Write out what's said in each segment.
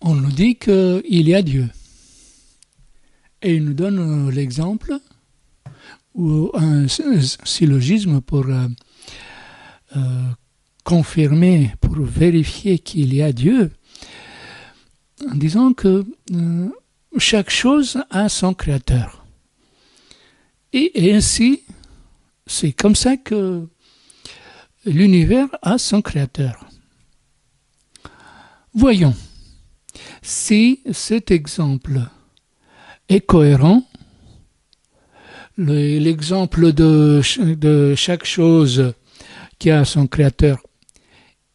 on nous dit qu'il y a Dieu. Et il nous donne l'exemple ou un syllogisme pour confirmer, pour vérifier qu'il y a Dieu, en disant que chaque chose a son créateur. Et ainsi, c'est comme ça que l'univers a son créateur. Voyons si cet exemple est cohérent. L'exemple de chaque chose qui a son créateur,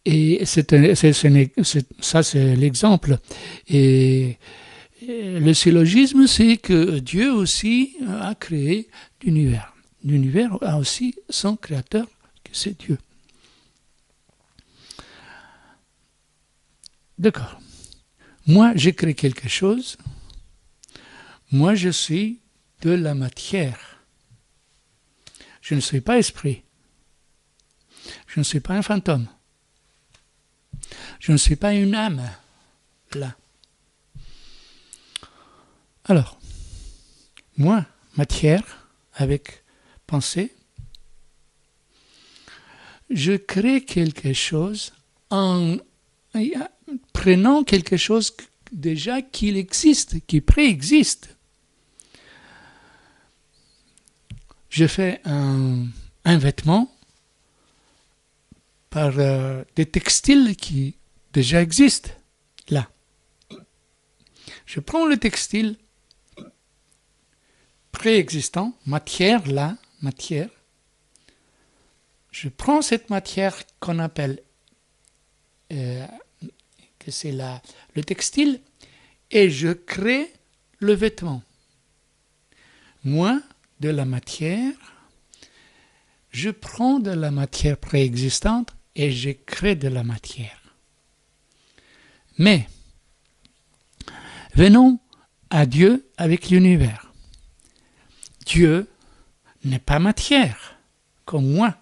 et ça c'est l'exemple. Et le syllogisme, c'est que Dieu aussi a créé l'univers. L'univers a aussi son créateur, que c'est Dieu. D'accord. Moi, j'ai créé quelque chose. Moi, je suis de la matière. Je ne suis pas esprit. Je ne suis pas un fantôme. Je ne suis pas une âme, là. Alors, moi, matière, avec pensée, je crée quelque chose en prenant quelque chose déjà qu'il existe, qui préexiste. Je fais un vêtement par des textiles qui déjà existent, là. Je prends le textile préexistant, matière, là, matière. Je prends cette matière qu'on appelle, que c'est le textile, et je crée le vêtement. Moi, de la matière, je prends de la matière préexistante et je crée de la matière. Mais, venons à Dieu avec l'univers. Dieu n'est pas matière, comme moi.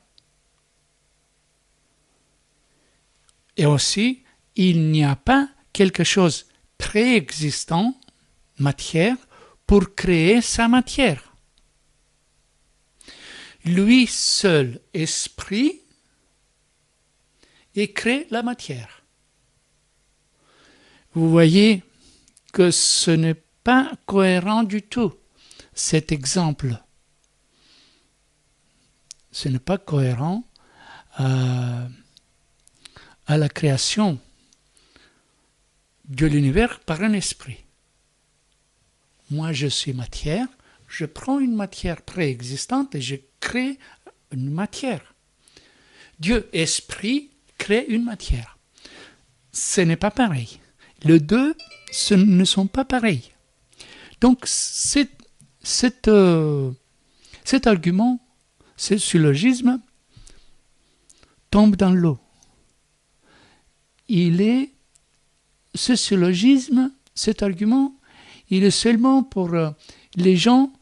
Et aussi, il n'y a pas quelque chose préexistant, matière, pour créer sa matière. Lui seul, esprit, et crée la matière. Vous voyez que ce n'est pas cohérent du tout, cet exemple. Ce n'est pas cohérent à la création de l'univers par un esprit. Moi, je suis matière, je prends une matière préexistante et je crée une matière. Dieu, esprit, crée une matière. Ce n'est pas pareil. Les deux ne sont pas pareils. Donc, cet argument, ce syllogisme, tombe dans l'eau. Ce syllogisme, cet argument, il est seulement pour les gens,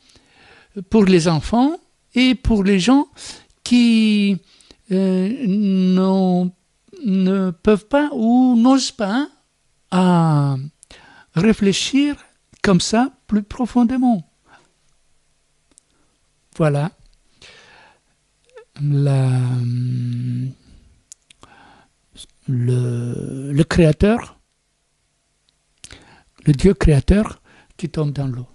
pour les enfants et pour les gens qui ne peuvent pas ou n'osent pas à réfléchir comme ça plus profondément. Voilà le créateur, le Dieu créateur qui tombe dans l'eau.